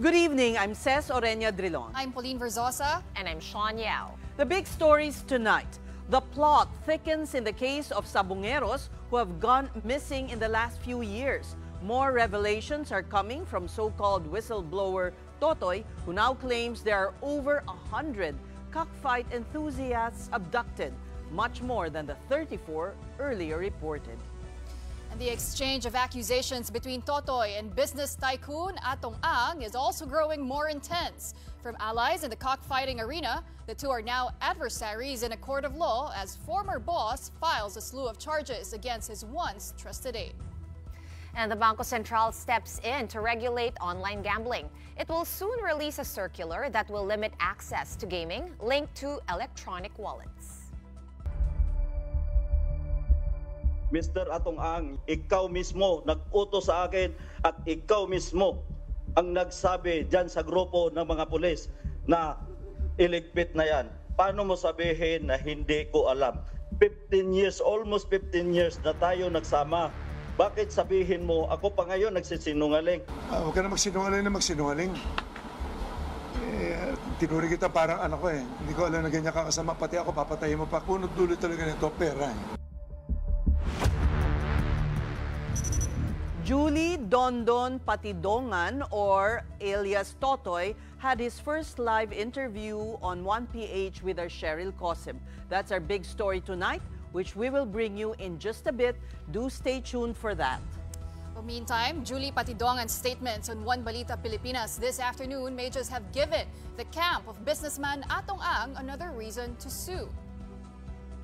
Good evening, I'm Ces Orenia Drilon. I'm Pauline Verzosa. And I'm Sean Yao. The big stories tonight. The plot thickens in the case of Sabongeros who have gone missing in the last few years. More revelations are coming from so-called whistleblower Totoy, who now claims there are over 100 cockfight enthusiasts abducted, much more than the 34 earlier reported. And the exchange of accusations between Totoy and business tycoon Atong Ang is also growing more intense. From allies in the cockfighting arena, the two are now adversaries in a court of law as former boss files a slew of charges against his once trusted aide. And the Bangko Sentral steps in to regulate online gambling. It will soon release a circular that will limit access to gaming linked to electronic wallets. Mr. Atong Ang, ikaw mismo nag-utos sa akin at ikaw mismo ang nagsabi dyan sa grupo ng mga pulis na iligpit na yan. Paano mo sabihin na hindi ko alam? 15 years, almost 15 years na tayo nagsama. Bakit sabihin mo, ako pa ngayon nagsisinungaling? Huwag ka na magsinungaling. Tinuri kita parang anak ko eh. Hindi ko alam na ganyan kakasama. Pati ako papatayin mo pa. Punot dulo talaga nito, pera eh. Julie Dondon Patidongan, or alias Totoy, had his first live interview on 1PH with our Cheryl Cosim. That's our big story tonight, which we will bring you in just a bit. Do stay tuned for that. Well, meantime, Julie Patidongan's statements on One Balita Pilipinas this afternoon may just have given the camp of businessman Atong Ang another reason to sue.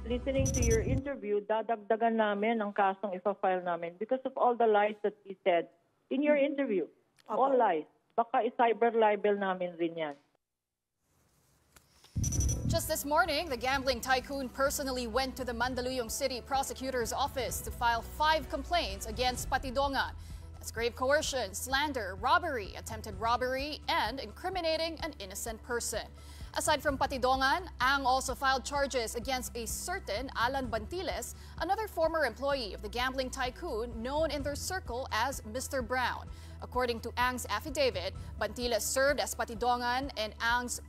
Listening to your interview, dadagdagan namin ang kasong ipa-file namin because of all the lies that he said in your interview. All lies. Baka i-cyber libel namin rin yan. Just this morning, the gambling tycoon personally went to the Mandaluyong City Prosecutor's Office to file 5 complaints against Patidongan as grave coercion, slander, robbery, attempted robbery, and incriminating an innocent person. Aside from Patidongan, Ang also filed charges against a certain Alan Bantiles, another former employee of the gambling tycoon known in their circle as Mr. Brown. According to Ang's affidavit, Bantiles served as Patidongan and Ang's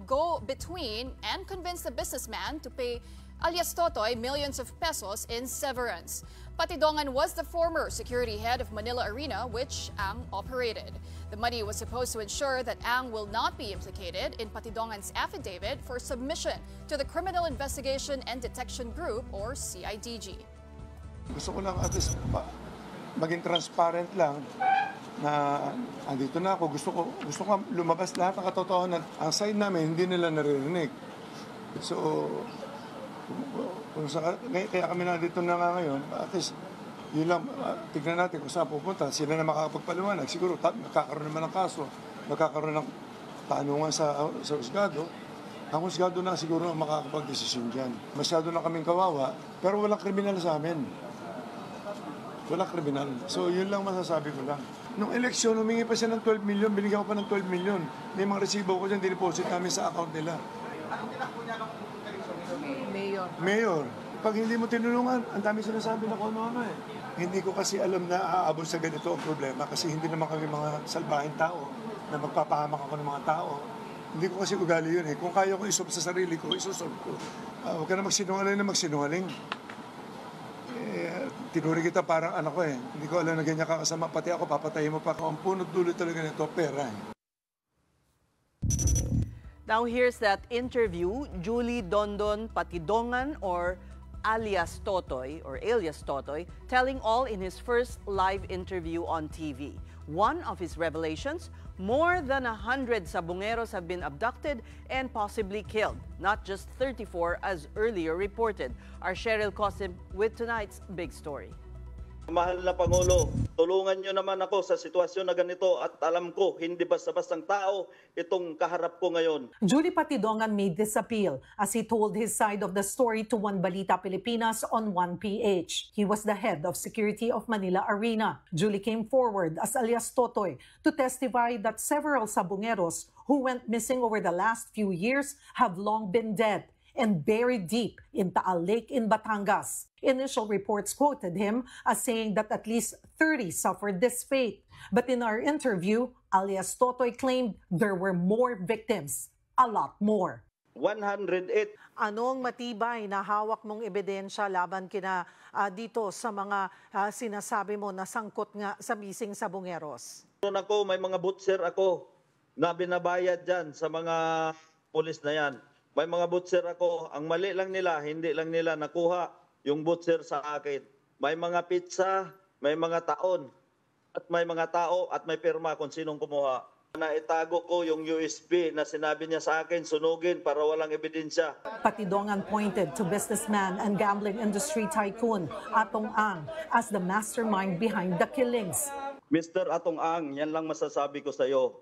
go-between and convinced the businessman to pay alias Totoy millions of pesos in severance. Patidongan was the former security head of Manila Arena, which Ang operated. The money was supposed to ensure that Ang will not be implicated in Patidongan's affidavit for submission to the Criminal Investigation and Detection Group, or CIDG. Gusto ko lang at least maging transparent lang na andito na ako. Gusto ko lumabas lahat ng katotohanan. Ang side namin, hindi nila naririnig. So, kaya kami na dito na nga ngayon, at least, yun lang, tignan natin kung saan pupunta. Sila na makakapagpaliwanag. Siguro, magkakaroon naman ng kaso, magkakaroon ng tanungan sa husgado. Ang husgado na siguro ang makakapag-desisyon dyan. Masyado na kaming kawawa, pero walang kriminal sa amin. Walang kriminal. So, yun lang masasabi ko lang. Nung eleksyon, humingi pa siya ng 12 million, binigyan ko pa ng 12 million. May mga resibo ko dyan, dineposit namin sa account nila. Mayor, pag hindi mo tinulungan, ang dami sinasabi na kung ano eh. Hindi ko kasi alam na aabot sa ganito ang problema kasi hindi naman kami mga salbahing tao na magpapahamak ako ng mga tao. Hindi ko kasi ugali yun eh. Kung kaya ko isolve sa sarili ko, isosolve ko. Huwag ka na magsinungaling. Tinuri kita parang anak ko eh. Hindi ko alam na ganyan kakasama. Pati ako, papatayin mo pa ako. Ang punot dulo talaga nito, pera eh. Now here's that interview, Julie Dondon Patidongan, or alias Totoy, telling all in his first live interview on TV. One of his revelations, more than 100 Sabongeros have been abducted and possibly killed, not just 34 as earlier reported. Our Cheryl Cosim with tonight's big story. Mahal na Pangulo, tulungan nyo naman ako sa sitwasyon na ganito at alam ko, hindi basta-bastang tao itong kaharap ko ngayon. Julie Patidongan made this appeal as he told his side of the story to One Balita Pilipinas on 1PH. He was the head of security of Manila Arena. Julie came forward as alias Totoy to testify that several Sabongeros who went missing over the last few years have long been dead and buried deep in Taal Lake in Batangas. Initial reports quoted him as saying that at least 30 suffered this fate. But in our interview, alias Totoy claimed there were more victims, a lot more. 108. Anong matibay na hawak mong ebidensya laban kina dito sa mga sinasabi mo na sangkot nga sa missing Sabongeros? Ako, may mga butcher ako na binabayad dyan sa mga pulis na yan. May mga butcher ako. Ang mali lang nila, hindi lang nila nakuha yung butcher sa akin. May mga pizza, may mga taon, at may mga tao at may pirma kung sinong kumuha. Naitago ko yung USB na sinabi niya sa akin, sunugin para walang ebidensya. Patidongan pointed to businessman and gambling industry tycoon Atong Ang as the mastermind behind the killings. Mr. Atong Ang, yan lang masasabi ko sa iyo.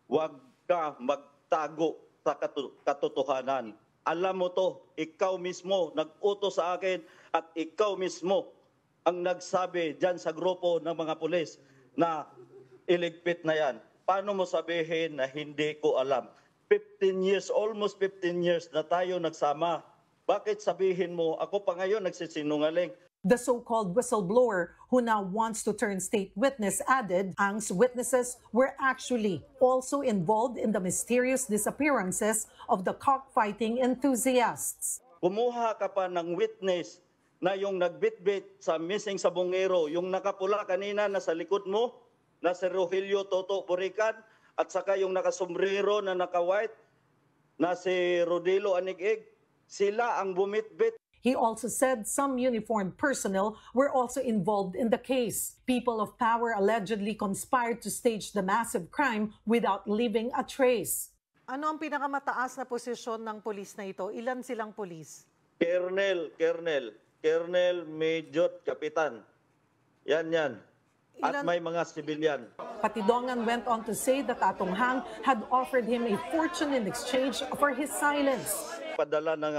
Huwag ka magtago sa katotohanan. Alam mo to, ikaw mismo nag-utos sa akin at ikaw mismo ang nagsabi dyan sa grupo ng mga pulis na iligpit na yan. Paano mo sabihin na hindi ko alam? 15 years, almost 15 years na tayo nagsama. Bakit sabihin mo, ako pa ngayon nagsisinungaling? The so-called whistleblower who now wants to turn state witness added Ang's witnesses were actually also involved in the mysterious disappearances of the cockfighting enthusiasts. Kumuha ka pa ng witness na yung nagbitbit sa missing Sabongero, yung nakapula kanina na sa likod mo, na si Rogelio Toto Borican, at saka yung nakasombrero na naka-white na si Rodelo Anigig, sila ang bumitbit. He also said some uniformed personnel were also involved in the case. People of power allegedly conspired to stage the massive crime without leaving a trace. Ano ang pinakamataas na posisyon ng pulis na ito? Ilan silang pulis? Colonel, Major, Kapitan. Yan. At may mga sibilyan. Patidongan went on to say that Atong Hang had offered him a fortune in exchange for his silence. Padala ng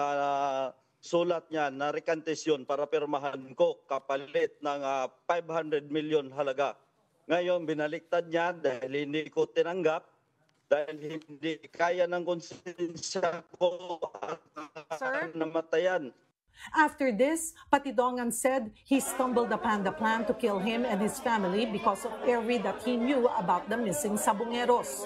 sulat niya na rekantasyon para pirmahan ko kapalit ng 500 million halaga. Ngayon, binaliktad niya dahil hindi ko tinanggap, dahil hindi kaya ng konsensya ko at namatayan. After this, Patidongan said he stumbled upon the plan to kill him and his family because of every that he knew about the missing Sabongeros.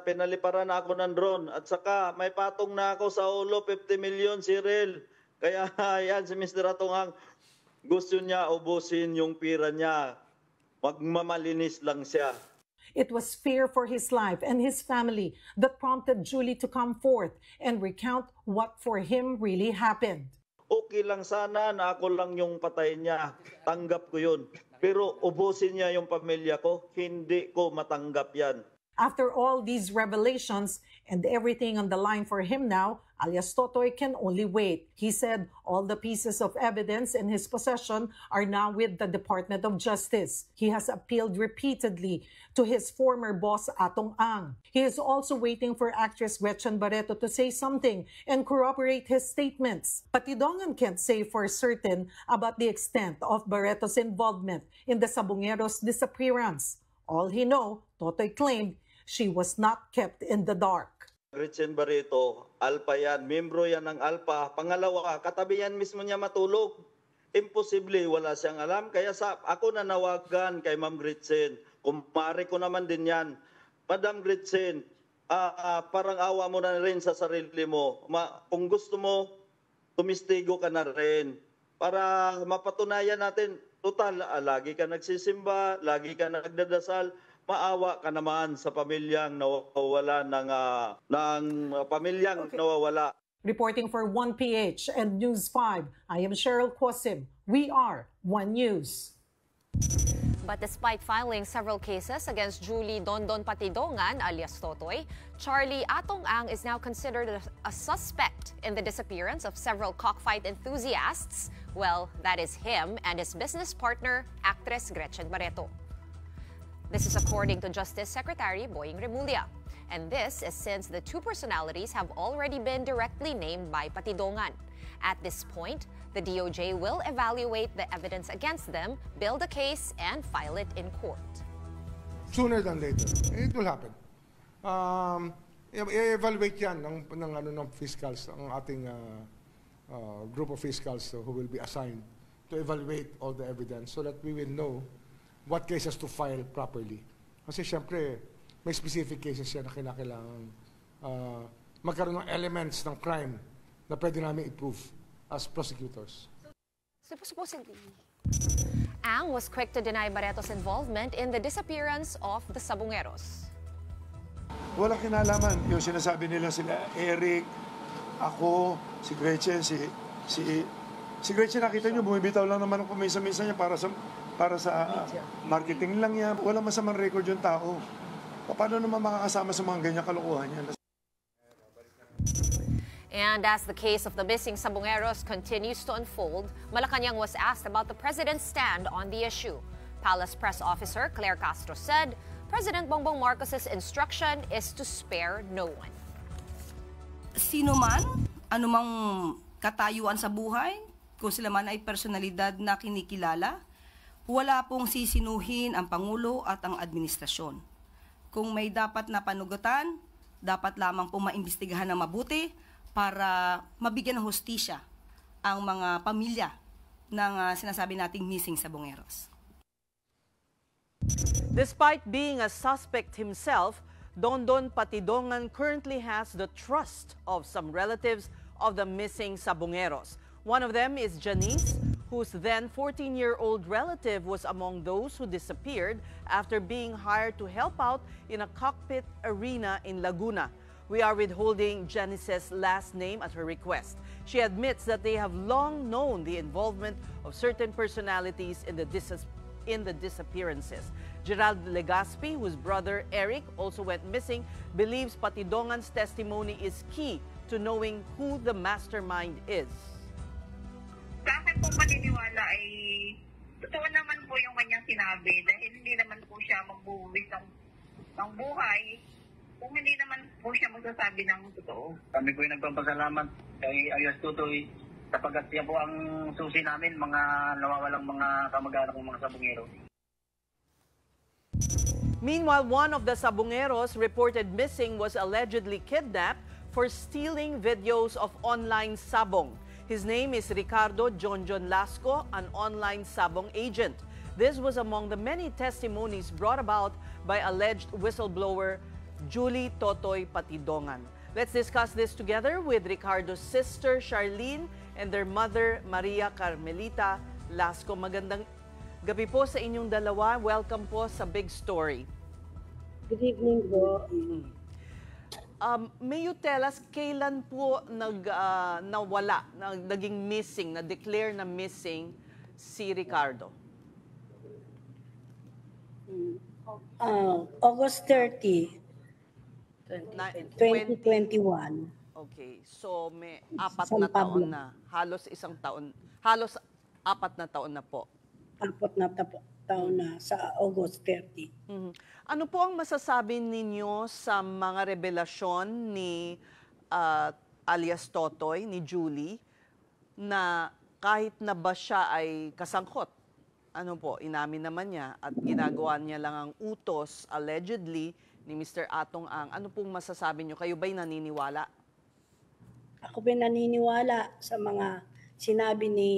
Pinaliparan na ako ng drone at saka may patong na ako sa ulo, 50 million, Cyril. Kaya yan si Mr. Atong, gusto niya ubusin yung pira niya. Magmamalinis lang siya. It was fear for his life and his family that prompted Julie to come forth and recount what for him really happened. Okay lang sana na ako lang yung patay niya. Tanggap ko yun. Pero ubusin niya yung pamilya ko, hindi ko matanggap yan. After all these revelations and everything on the line for him now, alias Totoy can only wait. He said all the pieces of evidence in his possession are now with the Department of Justice. He has appealed repeatedly to his former boss Atong Ang. He is also waiting for actress Gretchen Barreto to say something and corroborate his statements. Patidongan can't say for certain about the extent of Barreto's involvement in the Sabongeros' disappearance. All he knows, Totoy claimed, she was not kept in the dark. Gretchen Barreto, Alpha yan, membro yan ng Alpha. Pangalawa, katabi yan mismo niya matulog. Imposible, wala siyang alam. Kaya ako nanawagan kay Ma'am Gretchen. Kumare ko naman din yan. Madam Gretchen, parang awa mo na rin sa sarili mo. Kung gusto mo, tumistigo ka na rin. Para mapatunayan natin, total, lagi ka nagsisimba, lagi ka nagdadasal, maawa ka naman sa pamilyang nawawala ng pamilyang nawawala. Reporting for 1PH and News 5, I am Cheryl Quasim. We are One News. But despite filing several cases against Julie Dondon Patidongan, alias Totoy, Charlie Atong Ang is now considered a suspect in the disappearance of several cockfight enthusiasts. Well, that is him and his business partner, actress Gretchen Barreto. This is according to Justice Secretary Boying Remulla. And this is since the two personalities have already been directly named by Patidongan. At this point, the DOJ will evaluate the evidence against them, build a case, and file it in court. Sooner than later, it will happen. I-evaluate yan ng fiscals, ang ating group of fiscals who will be assigned to evaluate all the evidence so that we will know what cases to file properly. Kasi siyempre, may specific cases yan na kinakailangan magkaroon ng elements ng crime na pwede namin i-prove as prosecutors. Supposedly, Ang was quick to deny Barreto's involvement in the disappearance of the Sabongeros. Wala kinalaman. Yung sinasabi nila sila, Eric, ako, si Gretchen, si Gretchen, nakita nyo, bumibitaw lang naman ako minsan-minsan niya para sa marketing lang yan. Walang masamang record yung tao. Paano naman makakasama sa mga ganyang kalokohan yan? And as the case of the missing Sabongeros continues to unfold, Malacanang was asked about the president's stand on the issue. Palace Press Officer Claire Castro said, President Bongbong Marcos's instruction is to spare no one. Sino man, anumang katayuan sa buhay, kung sila man ay personalidad na kinikilala, wala pong sisinuhin ang Pangulo at ang administrasyon. Kung may dapat na panugutan, dapat lamang pong maimbestigahan ng mabuti para mabigyan ng hustisya ang mga pamilya ng sinasabi nating missing Sabongeros. Despite being a suspect himself, Dondon Patidongan currently has the trust of some relatives of the missing Sabongeros. One of them is Janice, whose then 14-year-old relative was among those who disappeared after being hired to help out in a cockpit arena in Laguna. We are withholding Janice's last name at her request. She admits that they have long known the involvement of certain personalities in the disappearances. Gerald Legaspi, whose brother Eric also went missing, believes Patidongan's testimony is key to knowing who the mastermind is. Sa akin pong paniniwala ay totoo naman po yung kanyang sinabi dahil hindi naman po siya magbubuwis ng buhay kung hindi naman po siya magsasabi ng totoo. Kami po yung nagpapasalamat kay alias Totoy sapagkat siya po ang susi namin, mga nawawalang mga kamag-anak ng mga Sabongero. Meanwhile, one of the Sabongeros reported missing was allegedly kidnapped for stealing videos of online sabong. His name is Ricardo Jonjon Lasco, an online sabong agent. This was among the many testimonies brought about by alleged whistleblower Julie Totoy Patidongan. Let's discuss this together with Ricardo's sister Charlene and their mother Maria Carmelita Lasco. Magandang gabi po sa inyong dalawa. Welcome po sa Big Story. Good evening po. May you tell us kailan po nawala, naging missing, na-declare na missing si Ricardo? August 30, 2021. Okay, so may 4 na taon na. Halos 1 taon. Halos 4 na taon na po. 4 na taon na sa August 30. Ano po ang masasabi ninyo sa mga revelasyon ni alias Totoy, ni Julie, na kahit na ba siya ay kasangkot, ano po, inamin naman niya at ginagawa niya lang ang utos, allegedly, ni Mr. Atong Ang. Ano pong masasabi niyo? Kayo ba'y naniniwala? Ako ba'y naniniwala sa mga sinabi ni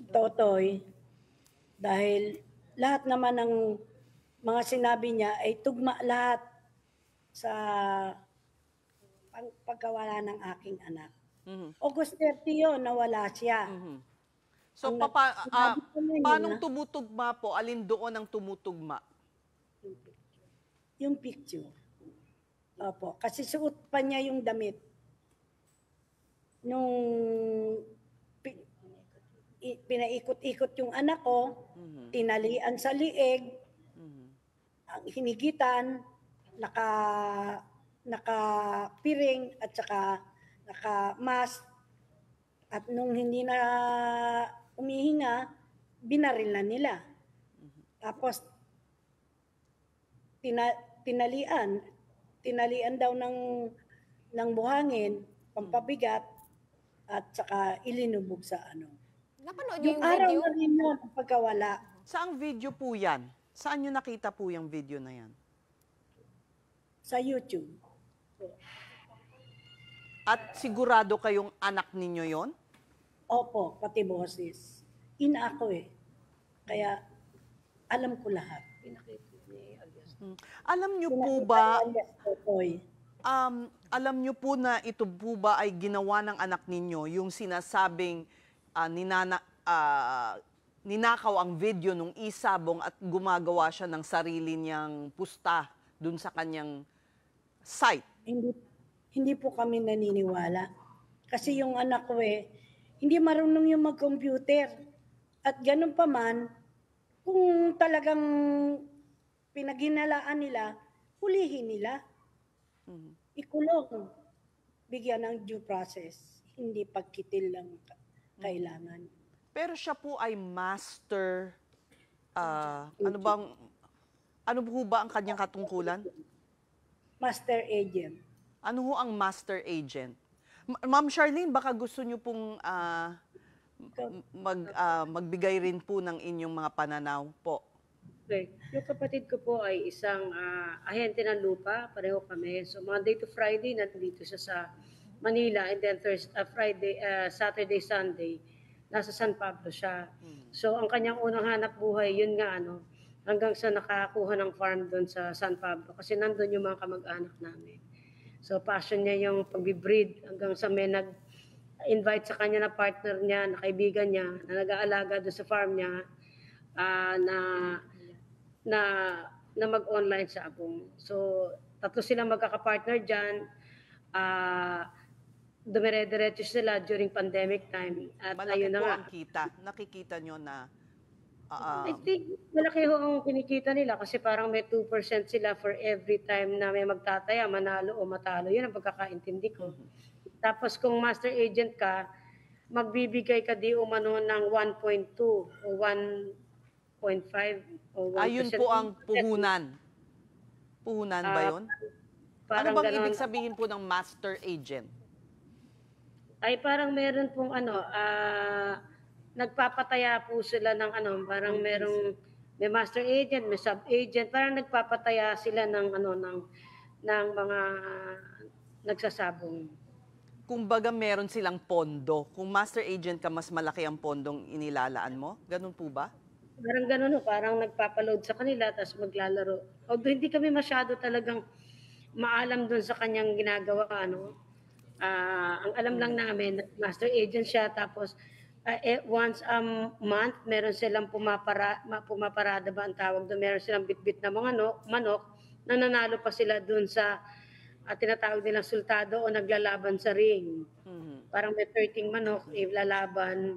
Totoy dahil lahat naman ng mga sinabi niya ay tugma lahat sa pagkawala ng aking anak. August 30 yun, nawala siya. So, paano tumutugma po? Alin doon ang tumutugma? Yung picture. Opo, kasi suot pa niya yung damit. Nung pinaikot-ikot yung anak ko, tinalian sa liig, ang hinigitan, nakapiring at saka naka-mask. At nung hindi na umihinga, binaril na nila. Tapos, tinalian daw ng buhangin, pampabigat, at saka ilinubog sa ano. Napanood Yung araw na rin yun, pagkawala. Saang video po yan? Saan nyo nakita po yung video na yan? sa YouTube. At sigurado kayong anak ninyo yon? Opo, pati boses. Ina ako eh. Kaya alam ko lahat. Alam nyo po ba, Alias Totoy. alam nyo po na ito po ba ay ginawa ng anak ninyo, yung sinasabing ninakaw ang video nung isabong at gumagawa siya ng sarili niyang pusta dun sa kanyang site? Hindi po kami naniniwala. Kasi yung anak ko hindi marunong yung mag-computer. At ganun pa man, kung talagang pinaghinalaan nila, hulihin nila. Ikulong. Bigyan ng due process. Hindi pagkitil lang kailangan. Pero siya po ay master, ano po ba ang kanyang katungkulan? Master agent. Ano ho ang master agent? Ma'am Charlene, baka gusto niyo pong magbigay rin po ng inyong mga pananaw po. Okay. Yung kapatid ko po ay isang ahente ng lupa, pareho kami. So Monday to Friday, nandito siya sa Manila, and then Saturday, Sunday, nasa San Pablo siya. So ang kanyang unang hanap buhay, yun nga hanggang sa nakakuha ng farm doon sa San Pablo. Kasi nandun yung mga kamag-anak namin. So passion niya yung pag-breed hanggang sa may nag-invite sa kanya na partner niya, na kaibigan niya, na nag-aalaga doon sa farm niya, na mag-online sa abong. So tatlo silang magkakapartner dyan. Dumire-diretso sila during pandemic time. At malaki ayun na po nga. ang kita. Nakikita nyo na I think malaki ho ang kinikita nila kasi parang may 2% sila for every time na may magtataya, manalo o matalo. Yun ang pagkakaintindi ko. Tapos kung master agent ka, magbibigay ka di umano ng 1.2 o 1.5 o 1%. ayun po ang puhunan. Puhunan ba yun? Ano bang ganon. ibig sabihin po ng master agent? Ay parang meron pong nagpapataya po sila ng parang may master agent, may sub-agent, parang nagpapataya sila ng ng mga nagsasabong. Kumbaga meron silang pondo. Kung master agent ka, mas malaki ang pondong inilalaan mo? Ganun po ba? Parang gano'n, parang nagpapaload sa kanila tapos maglalaro. Although hindi kami masyado talagang maalam doon sa kanyang ginagawa. Ang alam lang namin, master agent siya, tapos once a month, meron silang pumaparada ba ang tawag doon, meron silang bitbit na mga manok, na nanalo pa sila doon sa tinatawag nilang sultado o naglalaban sa ring. Parang may 13 manok, ilalaban.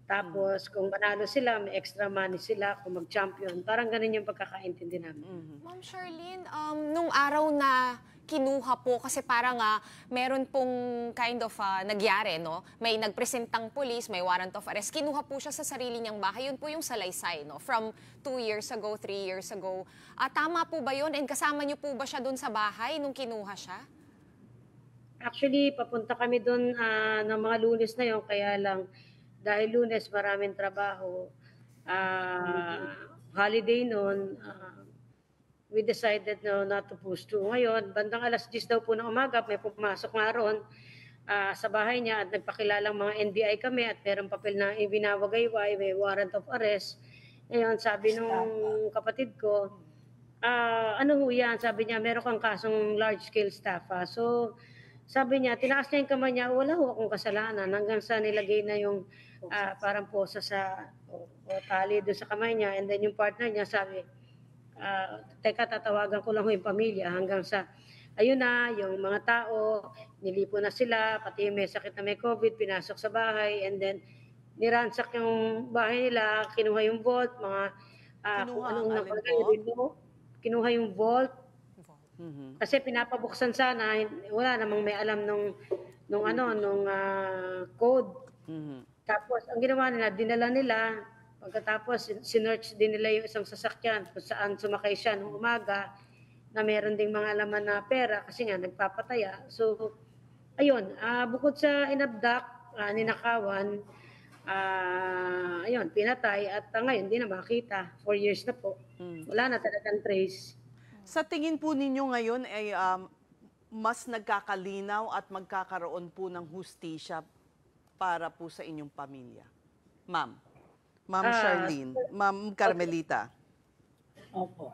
Tapos kung manalo sila, may extra money sila kung mag-champion. Parang ganun yung pagkakaintindi namin. Ma'am Charlene, nung araw na kinuha po, kasi parang meron pong kind of nagyari, no? May nagpresentang police, may warrant of arrest. Kinuha po siya sa sarili niyang bahay. Yun po yung Salaysay, no? From 2 years ago, 3 years ago. Tama po ba yun? And kasama niyo po ba siya doon sa bahay nung kinuha siya? Actually, papunta kami doon ng mga Lunes na yun, kaya lang dahil Lunes maraming trabaho, holiday noon, we decided not to push through. Ngayon, bandang alas 10 daw po ng umaga, may pumasok nga ron sa bahay niya at nagpakilalang mga NBI kami at merong papel na ibinawagayway, may warrant of arrest. Ngayon, sabi nung kapatid ko, ano ho yan? Sabi niya, meron kang kasong large-scale estafa. So, sabi niya, tinaas niya yung kamay niya, wala ho akong kasalanan. Hanggang sa nilagay na yung parang posa sa o tali doon sa kamay niya. And then yung partner niya sabi, teka, tatawagan ko lang yung pamilya hanggang sa, ayun na, yung mga tao, nilipo na sila, pati may sakit na may COVID, pinasok sa bahay, and then niransak yung bahay nila, kinuha yung vault, mga kung anong nakalagay dito, kinuha yung vault, kasi pinapabuksan sana, wala namang may alam nung code. Tapos, ang ginawa nila, dinala nila, pagkatapos, sinearch din nila yung isang sasakyan kung saan sumakay siya nung umaga na meron ding mga laman na pera kasi nga nagpapataya. So, ayun, bukod sa inabdak, ninakawan, ayun, pinatay at ngayon hindi na makita. 4 years na po. Wala na talagang trace. Sa tingin po ninyo ngayon ay mas nagkakalinaw at magkakaroon po ng hustisya para po sa inyong pamilya? Ma'am Charlene, Ma'am Carmelita. Opo.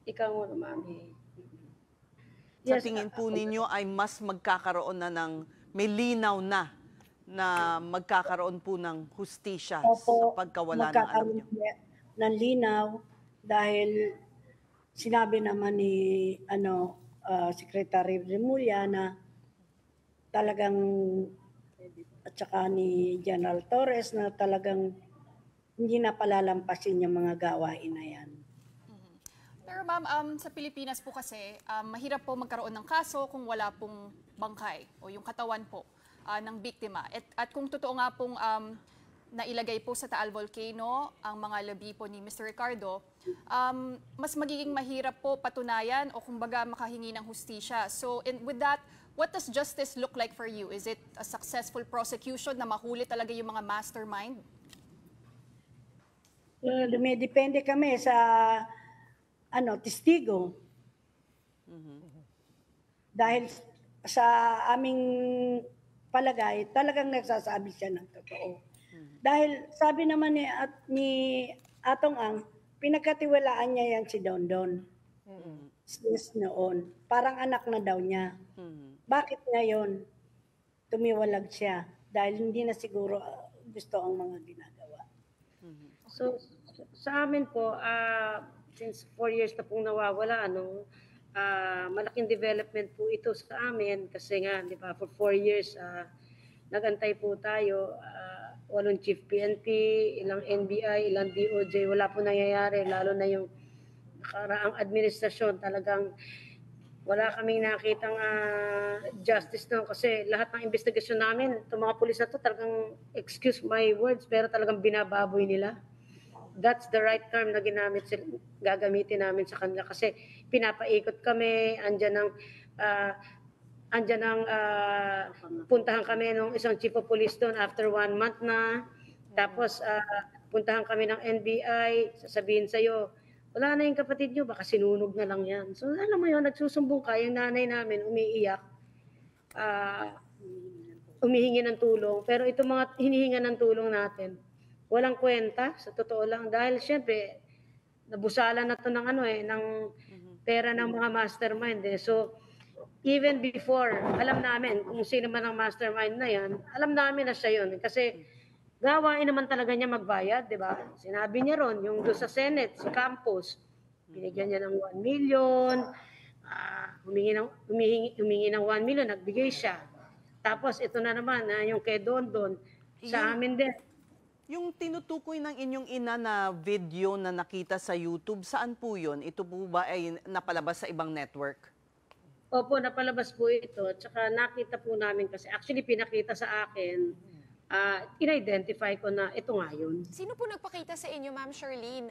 Ikaw muna, Mami. Sa tingin po ninyo ay mas magkakaroon na ng, may linaw na magkakaroon po ng hustisya sa pagkawala ng anak niyo? Ng linaw dahil sinabi naman ni Secretary Remulla na talagang at saka ni General Torres na talagang hindi na palalampasin yung mga gawain na yan. Pero ma'am, sa Pilipinas po kasi, mahirap po magkaroon ng kaso kung wala pong bangkay o yung katawan po ng biktima. At kung totoo nga pong nailagay po sa Taal Volcano ang mga labi po ni Mr. Ricardo, mas magiging mahirap po patunayan o kumbaga makahingi ng hustisya. So with that, what does justice look like for you? Is it a successful prosecution na mahuli talaga yung mga mastermind? Dumidepende kami sa testigo. Dahil sa aming palagay, talagang nagsasabi siya ng totoo. Dahil sabi naman ni Atong Ang, pinagkatiwalaan niya yan si Dondon. Since noon. Parang anak na daw niya. Bakit ngayon tumiwalag siya? Dahil hindi na siguro gusto ang mga ginagawa. So, sa amin po, since 4 years na pong nawawala, malaking development po ito sa amin kasi nga, di ba, for 4 years, nagantay po tayo, 8 chief PNP, ilang NBI, ilang DOJ, wala po nangyayari, lalo na yung nakaraang administrasyon, talagang wala kaming nakitang justice doon kasi lahat ng investigasyon namin, itong mga pulis na to talagang, excuse my words, pero talagang binababoy nila. That's the right term na gagamitin namin sa kanila kasi pinapaikot kami, andyan ang puntahan kami ng isang chief of police doon after 1 month na. Tapos puntahan kami ng NBI, sasabihin sa'yo, wala na yung kapatid nyo, baka sinunog na lang yan. So alam mo yun, nagsusumbong ka, yung nanay namin umiiyak, humihingi ng tulong. Pero itong mga hinihinga ng tulong natin, walang kwenta, sa totoo lang. Dahil syempre, nabusala na to ng ng pera ng mga mastermind. So, even before, alam namin kung sino man ang mastermind na yan, alam namin na siya yun. Kasi gawain naman talaga niya magbayad, di ba? Sinabi niya ron, yung doon sa Senate, si Campos, binigyan niya ng 1 million, humingi ng 1 million, nagbigay siya. Tapos ito na naman, yung kay Dondon, sa amin din. Yung tinutukoy ng inyong ina na video na nakita sa YouTube, saan po yun? Ito po ba ay napalabas sa ibang network? Opo, napalabas po ito. Tsaka nakita po namin kasi actually pinakita sa akin, in-identify ko na ito nga yun. Sino po nagpakita sa inyo, Ma'am Charlene?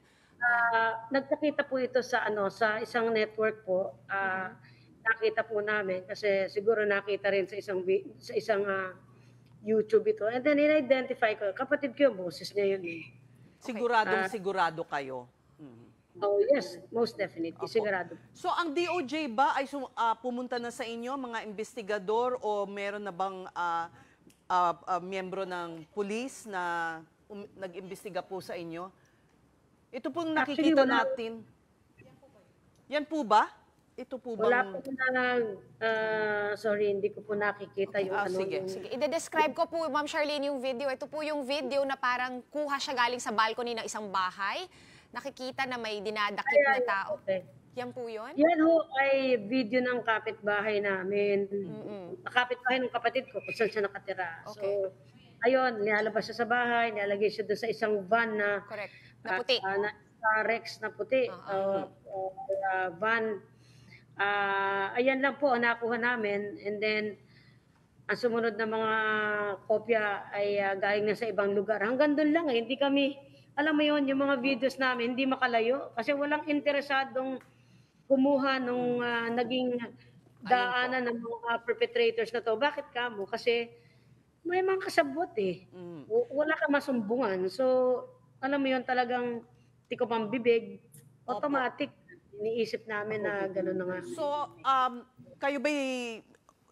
Nagpakita po ito sa sa isang network po. Nakita po namin kasi siguro nakita rin sa isang YouTube ito. And then in-identify ko, kapatid ko yung boses niya yun eh. Sigurado kayo? Oh yes, most definitely. Sigurado. So ang DOJ ba ay pumunta na sa inyo, mga investigador, o meron na bang miyembro ng police na nag-imbestiga po sa inyo? Ito pong nakikita natin. Yan po ba? Ito po ba? Wala po sorry, hindi ko po nakikita yung Sige. I-describe ko po, Ma'am Charlene, yung video. Ito po yung video na parang kuha siya galing sa balcony ng isang bahay. Nakikita na may dinadakip na tao. Okay. Yan po yun? Yan ho ay video ng kapitbahay namin. Kapitbahay ng kapatid ko kung saan siya nakatira. Okay. So, ayun, nilalabas siya sa bahay, nilalagay siya doon sa isang van na correct. Na puti. Rex na puti. Van. Ayan lang po ang nakuha namin. And then, ang sumunod na mga kopya ay galing na sa ibang lugar. Hanggang doon lang eh. Hindi kami, alam mo yun, yung mga videos namin, hindi makalayo. Kasi walang interesadong kumuha nung naging daanan ng mga perpetrators na to. Bakit kamo? Kasi may mga kasabot eh. Wala ka masumbungan. So, alam mo yun, talagang tiko pang bibig, automatic. iniisip namin na gano'n na nga. So, kayo ba,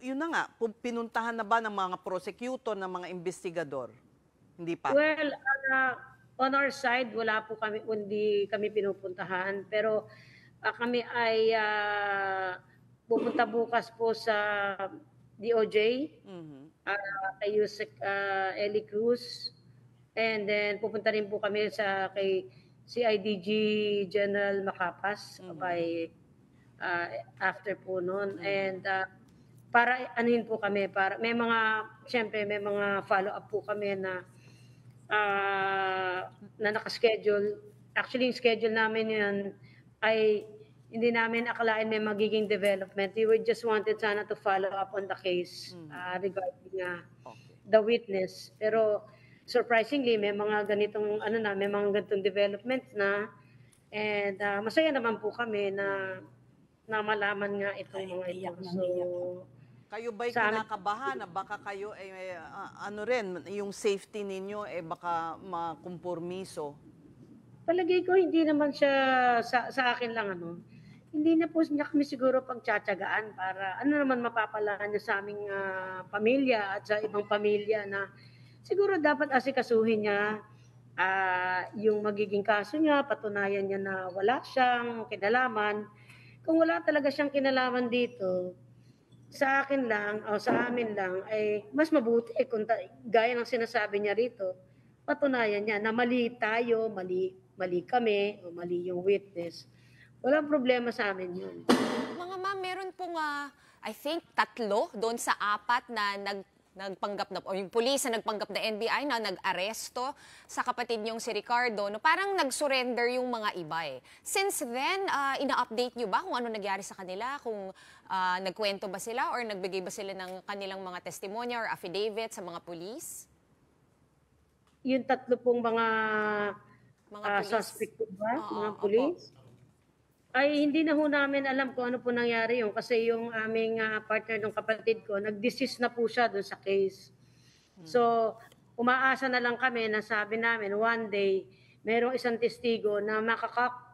yun na nga, pinuntahan na ba ng mga prosecutor, ng mga investigador? Hindi pa? Well, on our side, wala po kami, hindi kami pinupuntahan. Pero kami ay pupunta bukas po sa DOJ, kay Yusek Eli Cruz, and then pupunta rin po kami kay CIDG General Macapas by after po noon. And para anuhin po kami, para may mga, siyempre may mga follow-up po kami na nakaschedule. Actually, yung schedule namin yun ay hindi namin akalain may magiging development. We just wanted sana to follow up on the case regarding the witness. Pero surprisingly, may mga ganitong may mga ganitong developments na, and masaya naman po kami na malaman nga itong mga ito. So, kayo ba'y kinakabahan na baka kayo yung safety ninyo baka makumpormiso? Palagay ko hindi naman siya sa akin lang hindi na po niya kami siguro pagtsatsagaan para naman mapapalaan niya sa aming pamilya at sa ibang pamilya na siguro dapat asikasuhin niya yung magiging kaso niya, patunayan niya na wala siyang kinalaman. Kung wala talaga siyang kinalaman dito, sa akin lang o sa amin lang ay mas mabuti kung gaya ng sinasabi niya rito, patunayan niya na mali tayo, mali kami o mali yung witness. Walang problema sa amin yun. Mga ma'am, meron pong, I think, 3 doon sa 4 na nagpanggap na, o yung pulis na nagpanggap na NBI na nag-aresto sa kapatid niyong si Ricardo, parang nag-surrender yung mga iba Since then, ina-update niyo ba kung ano nangyari sa kanila? Kung nagkwento ba sila or nagbigay ba sila ng kanilang mga testimonya or affidavit sa mga pulis? Yung 3 pong mga suspect ba? Mga pulis? Ay hindi na ho namin alam kung ano po nangyari yun kasi yung aming partner ng kapatid ko, nag-desist na po siya doon sa case. So, umaasa na lang kami na sabi namin, one day, merong isang testigo na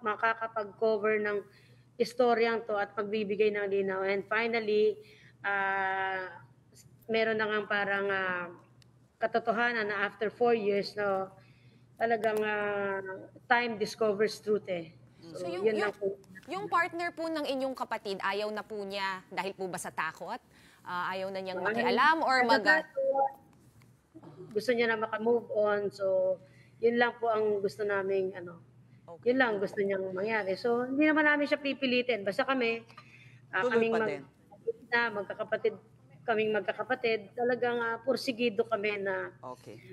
makakapag-cover ng istoryang to at pagbibigay ng linaw. And finally, meron na nga parang katotohanan na after 4 years, talagang time discovers truth So yung partner po ng inyong kapatid, ayaw na po niya dahil po ba sa takot? Ayaw na niyang makialam or gusto niya na maka-move on. So, yun lang po ang gusto naming yun lang gusto niyang mangyari. So, hindi naman namin siya pipilitin. Basta kami, kaming magkakapatid, talagang pursigido kami na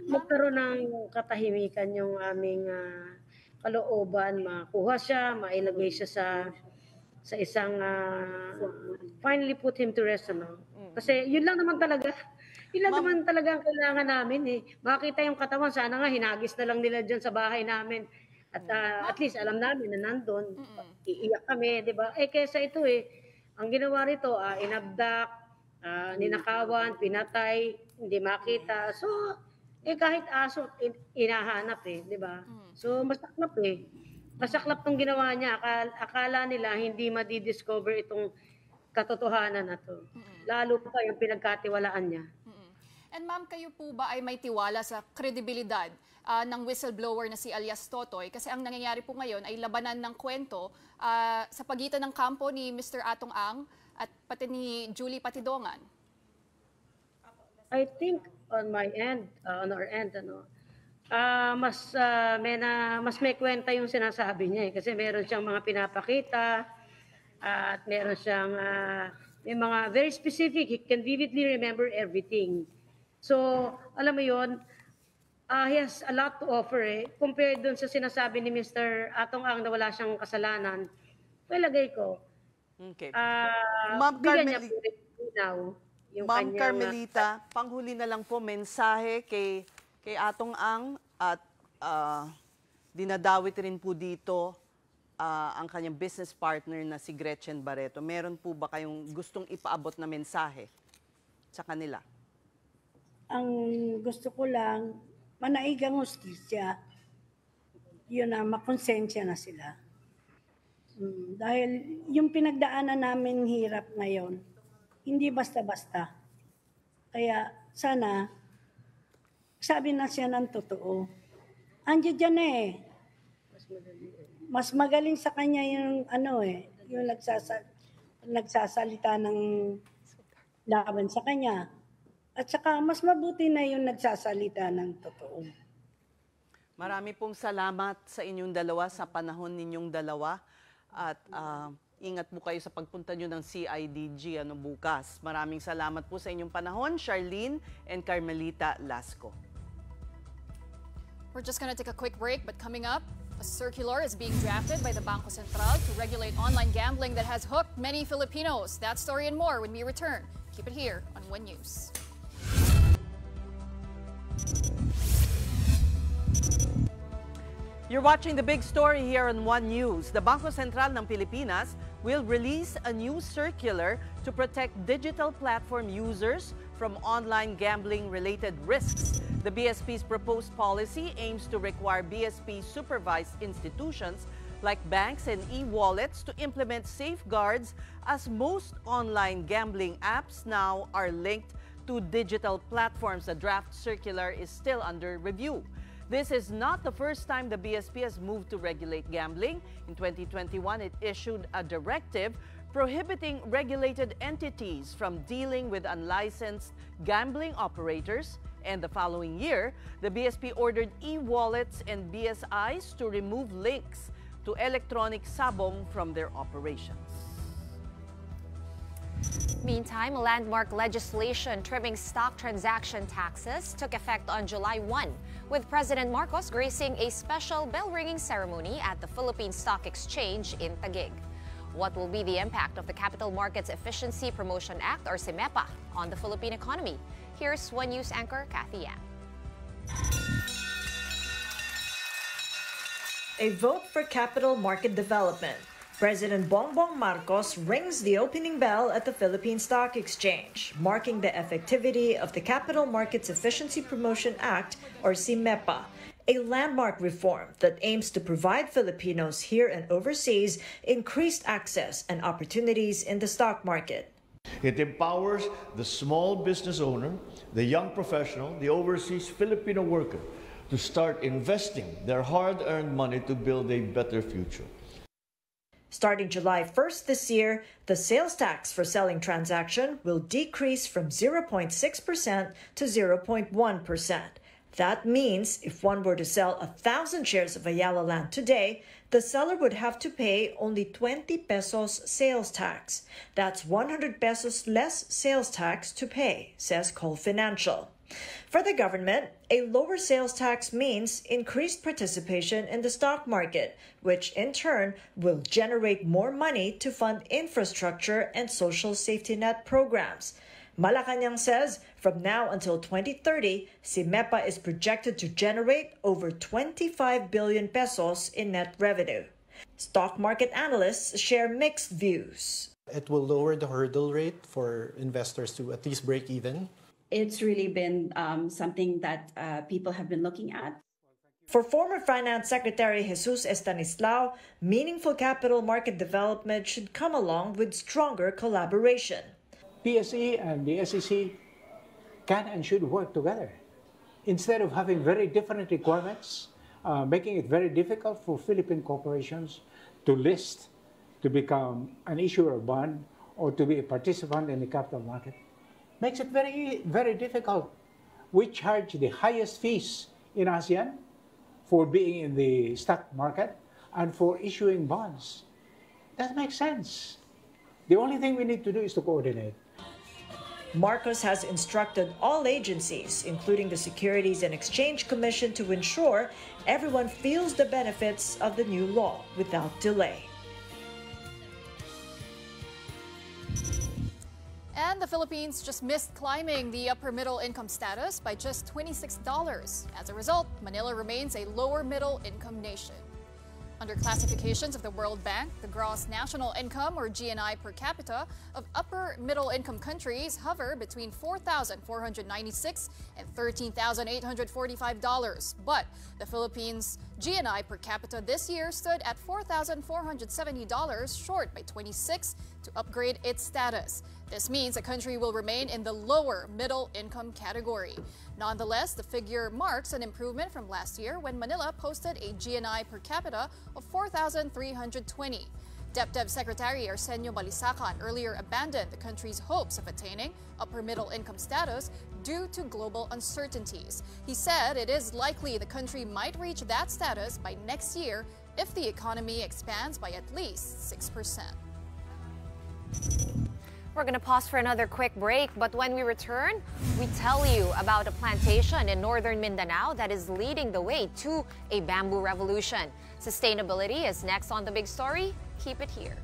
magkaroon ng katahimikan yung aming kalooban, makuha siya, mailagay siya sa isang finally put him to rest. Kasi yun lang naman talaga ang kailangan namin makita yung katawan, sana nga hinagis na lang nila dyan sa bahay namin at at least alam namin na nandun, iiyak kami, di ba? Kesa ito ang ginawa rito, inabdak, ninakawan, pinatay, hindi makita. So, kahit aso, inahanap di ba? So, masaklap Masaklap tong ginawa niya. Akala nila hindi madidiscover itong katotohanan na to. Lalo pa yung pinagkatiwalaan niya. And ma'am, kayo po ba ay may tiwala sa kredibilidad ng whistleblower na si alias Totoy? Kasi ang nangyayari po ngayon ay labanan ng kwento sa pagitan ng kampo ni Mr. Atong Ang at pati ni Julie Patidongan. I think on our end, mas may kwenta yung sinasabi niya kasi meron siyang mga pinapakita at meron siyang may mga very specific. He can vividly remember everything. So, alam mo yun, he has a lot to offer compared dun sa sinasabi ni Mr. Atong Ang na wala siyang kasalanan. Palagay ko. Okay. Ma'am Carmelita, panghuli na lang po mensahe kay Atong Ang at dinadawit rin po dito ang kanyang business partner na si Gretchen Barreto. Meron po ba kayong gustong ipaabot na mensahe sa kanila? Ang gusto ko lang, manaigang hustisya. Yun na, makonsensya na sila. Dahil yung pinagdaanan namin hirap ngayon, hindi basta-basta. Kaya sana, sabi na siya ng totoo. Andiyan dyan eh. Mas magaling sa kanya yung yung nagsasalita ng laban sa kanya. At saka mas mabuti na yung nagsasalita ng totoo. Marami pong salamat sa inyong dalawa, sa panahon ninyong dalawa. At ingat po kayo sa pagpunta nyo ng CIDG bukas. Maraming salamat po sa inyong panahon, Charlene and Carmelita Lasco. We're just going to take a quick break, but coming up, a circular is being drafted by the Bangko Sentral to regulate online gambling that has hooked many Filipinos. That story and more when we return. Keep it here on One News. You're watching the big story here on One News. The Bangko Sentral ng Pilipinas will release a new circular to protect digital platform users from online gambling-related risks. The BSP's proposed policy aims to require BSP-supervised institutions like banks and e-wallets to implement safeguards, as most online gambling apps now are linked to digital platforms. The draft circular is still under review. This is not the first time the BSP has moved to regulate gambling. In 2021, it issued a directive prohibiting regulated entities from dealing with unlicensed gambling operators. And the following year, the BSP ordered e-wallets and BSIs to remove links to electronic sabong from their operations. Meantime, landmark legislation trimming stock transaction taxes took effect on July 1, with President Marcos gracing a special bell-ringing ceremony at the Philippine Stock Exchange in Taguig. What will be the impact of the Capital Markets Efficiency Promotion Act, or CIMEPA, on the Philippine economy? Here's One News anchor Kathy Yang. A vote for capital market development. President Bongbong Marcos rings the opening bell at the Philippine Stock Exchange, marking the effectivity of the Capital Markets Efficiency Promotion Act, or CIMEPA, a landmark reform that aims to provide Filipinos here and overseas increased access and opportunities in the stock market. It empowers the small business owner, the young professional, the overseas Filipino worker to start investing their hard-earned money to build a better future. Starting July 1st this year, the sales tax for selling transaction will decrease from 0.6% to 0.1%. That means if one were to sell 1,000 shares of Ayala Land today, the seller would have to pay only 20 pesos sales tax. That's 100 pesos less sales tax to pay, says Cole Financial. For the government, a lower sales tax means increased participation in the stock market, which in turn will generate more money to fund infrastructure and social safety net programs. Malacanang says from now until 2030, CIMEPA is projected to generate over 25 billion pesos in net revenue. Stock market analysts share mixed views. It will lower the hurdle rate for investors to at least break even. It's really been something that people have been looking at. For former Finance Secretary Jesus Estanislao, meaningful capital market development should come along with stronger collaboration. PSE and the SEC can and should work together. Instead of having very different requirements, making it very difficult for Philippine corporations to list, to become an issuer of bond, or to be a participant in the capital market, makes it very, very difficult. We charge the highest fees in ASEAN for being in the stock market and for issuing bonds. That makes sense. The only thing we need to do is to coordinate. Marcos has instructed all agencies, including the Securities and Exchange Commission, to ensure everyone feels the benefits of the new law without delay. And the Philippines just missed climbing the upper middle income status by just $26. As a result, Manila remains a lower middle income nation. Under classifications of the World Bank, the gross national income, or GNI per capita, of upper middle income countries hover between $4,496 and $13,845. But the Philippines' GNI per capita this year stood at $4,470, short by 26 to upgrade its status. This means the country will remain in the lower middle income category. Nonetheless, the figure marks an improvement from last year when Manila posted a GNI per capita of 4,320. DepDev Secretary Arsenio Balisacan earlier abandoned the country's hopes of attaining upper middle income status due to global uncertainties. He said it is likely the country might reach that status by next year if the economy expands by at least 6%. We're going to pause for another quick break, but when we return, we tell you about a plantation in northern Mindanao that is leading the way to a bamboo revolution. Sustainability is next on The Big Story. Keep it here.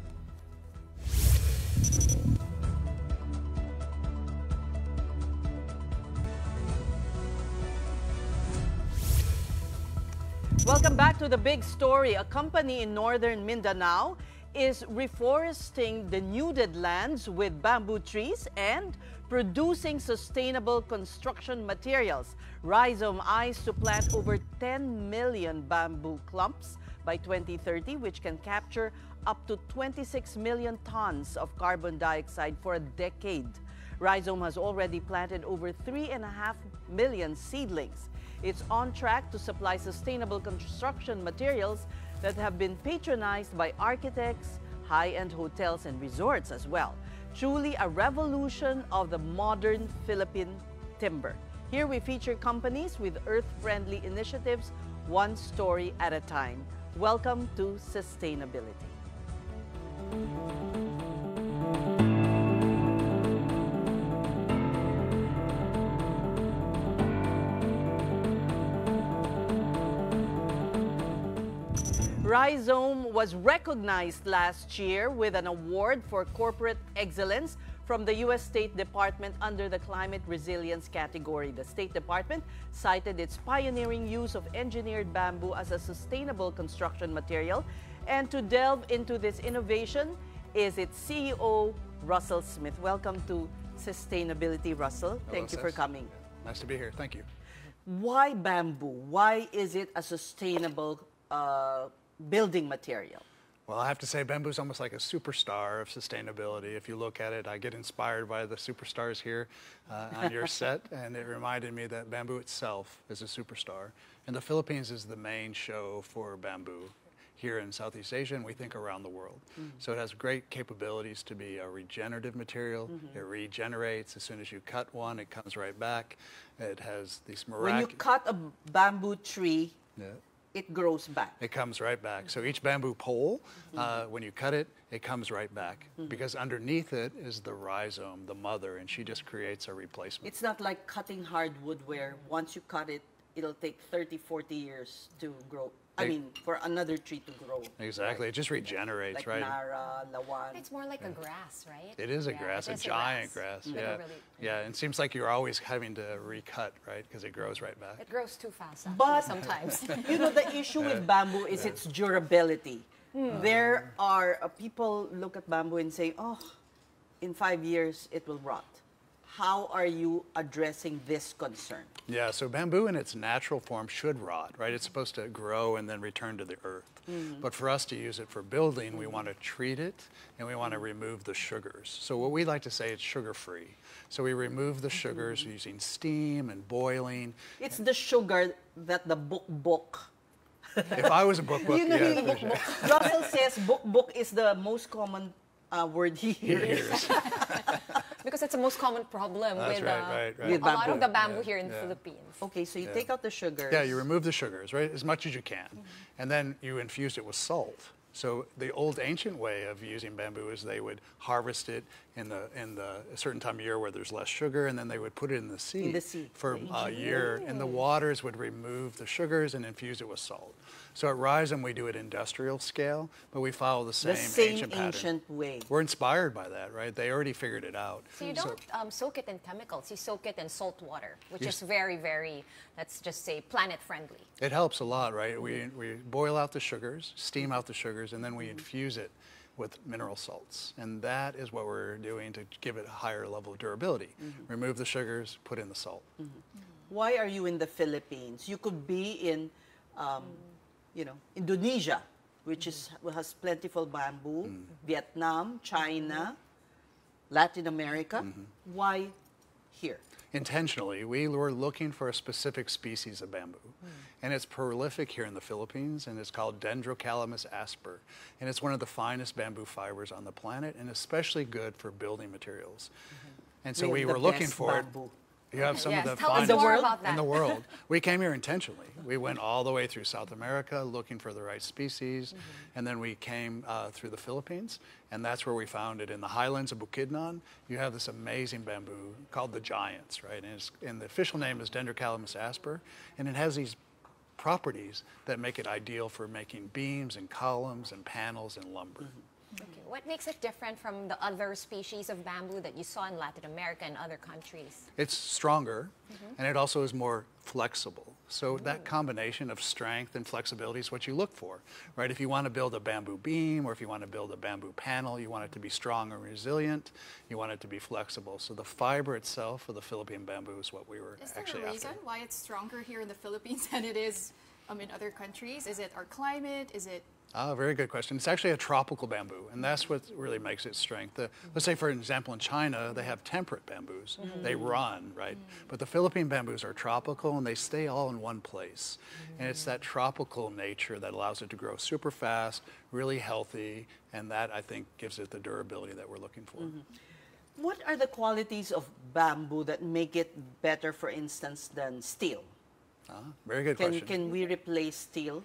Welcome back to The Big Story. A company in northern Mindanao is reforesting denuded lands with bamboo trees and producing sustainable construction materials. Rhizome eyes to plant over 10 million bamboo clumps by 2030, which can capture up to 26 million tons of carbon dioxide for a decade. Rhizome has already planted over 3.5 million seedlings. It's on track to supply sustainable construction materials that have been patronized by architects, high-end hotels, and resorts as well. Truly a revolution of the modern Philippine timber. Here we feature companies with earth-friendly initiatives, one story at a time. Welcome to Sustainability. Rhizome was recognized last year with an award for corporate excellence from the U.S. State Department under the Climate Resilience category. The State Department cited its pioneering use of engineered bamboo as a sustainable construction material. And to delve into this innovation is its CEO, Russell Smith. Welcome to Sustainability, Russell. Thank you for coming. Nice to be here. Thank you. Why bamboo? Why is it a sustainable building material? Well, I have to say bamboo is almost like a superstar of sustainability. If you look at it, I get inspired by the superstars here on your set, and it reminded me that bamboo itself is a superstar. And the Philippines is the main show for bamboo here in Southeast Asia, and we think around the world. So it has great capabilities to be a regenerative material. It regenerates. As soon as you cut one, it comes right back. It has these miraculous... When you cut a bamboo tree, it grows back. It comes right back. So each bamboo pole, when you cut it, it comes right back. Because underneath it is the rhizome, the mother, and she just creates a replacement. It's not like cutting hardwood where once you cut it, it'll take 30, 40 years to grow. I mean, for another tree to grow. Exactly. Right? It just regenerates, like right? Nara, Lawan. It's more like a grass, right? It is a grass, a giant grass. Yeah. Yeah, and it seems like you're always having to recut, right? Because it grows right back. It grows too fast, but sometimes. You know, the issue with bamboo is its durability. There are people look at bamboo and say, oh, in 5 years it will rot. How are you addressing this concern? Yeah, so bamboo in its natural form should rot, right? It's supposed to grow and then return to the earth. But for us to use it for building, we want to treat it and we want to remove the sugars. So what we like to say, it's sugar-free. So we remove the sugars using steam and boiling. It's the sugar that the book. If I was a book, you know, yeah. Russell says book is the most common word he hears. Because it's the most common problem with with a lot of the bamboo here in the Philippines. Okay, so you take out the sugars. Yeah, you remove the sugars, right, as much as you can. And then you infuse it with salt. So the old ancient way of using bamboo is they would harvest it in the a certain time of year where there's less sugar, and then they would put it in the sea, for a year, and the waters would remove the sugars and infuse it with salt. So at Rhizome, we do it industrial scale, but we follow the same ancient way. We're inspired by that, right? They already figured it out. So you don't soak it in chemicals, you soak it in salt water, which is very, very, let's just say, planet friendly. It helps a lot, right? We boil out the sugars, steam out the sugars, and then we infuse it with mineral salts. And that is what we're doing to give it a higher level of durability. Remove the sugars, put in the salt. Why are you in the Philippines? You could be in, you know, Indonesia, which has plentiful bamboo, Vietnam, China, Latin America. Why here? Intentionally, we were looking for a specific species of bamboo. And it's prolific here in the Philippines, and it's called Dendrocalamus asper. And it's one of the finest bamboo fibers on the planet, and especially good for building materials. And so we were looking for it. You have some of the finest in the world. We came here intentionally. We went all the way through South America looking for the right species, and then we came through the Philippines, and that's where we found it in the highlands of Bukidnon. You have this amazing bamboo called the Giants, right? And the official name is Dendrocalamus asper, and it has these properties that make it ideal for making beams and columns and panels and lumber. Okay. What makes it different from the other species of bamboo that you saw in Latin America and other countries? It's stronger, and it also is more flexible. So that combination of strength and flexibility is what you look for, right? If you want to build a bamboo beam or if you want to build a bamboo panel, you want it to be strong and resilient. You want it to be flexible. So the fiber itself of the Philippine bamboo is what we were actually after. Is there a reason why it's stronger here in the Philippines than it is in other countries? Is it our climate? Is it... Very good question. It's actually a tropical bamboo, and that's what really makes its strength. Let's say, for example, in China, they have temperate bamboos. They run, right? But the Philippine bamboos are tropical, and they stay all in one place. And it's that tropical nature that allows it to grow super fast, really healthy, and that, I think, gives it the durability that we're looking for. What are the qualities of bamboo that make it better, for instance, than steel? Very good question. Can we replace steel?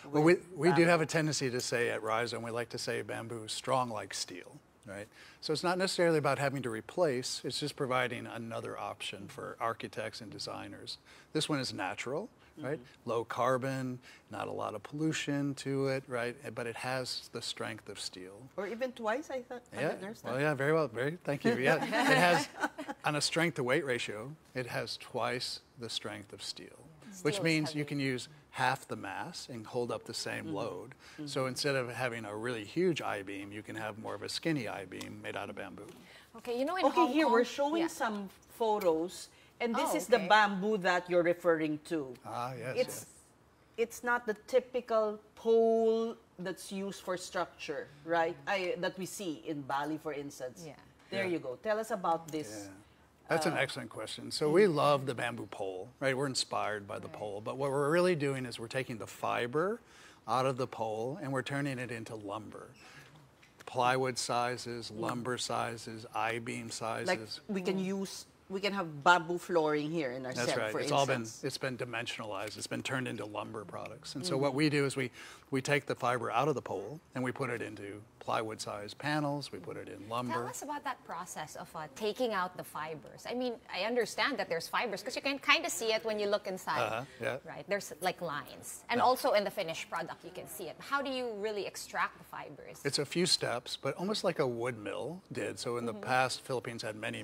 Well, we do have a tendency to say at Rhizome, we like to say bamboo is strong like steel, right? So it's not necessarily about having to replace, it's just providing another option for architects and designers. This one is natural, right? Low carbon, not a lot of pollution to it, right? But it has the strength of steel. Or even twice, I thought. Yeah, well, yeah, very well, thank you. Yeah, it has, on a strength to weight ratio, it has twice the strength of steel, which means you can use half the mass and hold up the same load. So instead of having a really huge I-beam, you can have more of a skinny I-beam made out of bamboo. Okay, you know, in Hong Kong, here we're showing some photos, and this is the bamboo that you're referring to. Yes. It's not the typical pole that's used for structure, right? That we see in Bali, for instance. There you go. Tell us about this. That's an excellent question. So we love the bamboo pole, right? We're inspired by the pole, but what we're really doing is we're taking the fiber out of the pole and we're turning it into lumber. Plywood sizes, lumber sizes, I-beam sizes. Like we can have bamboo flooring here in our set, for instance. It's been dimensionalized. It's been turned into lumber products. And so what we do is we take the fiber out of the pole and we put it into plywood-sized panels. We put it in lumber. Tell us about that process of taking out the fibers. I mean, I understand that there's fibers because you can kind of see it when you look inside, right? There's like lines. And also in the finished product, you can see it. How do you really extract the fibers? It's a few steps, but almost like a wood mill did. So in the past, Philippines had many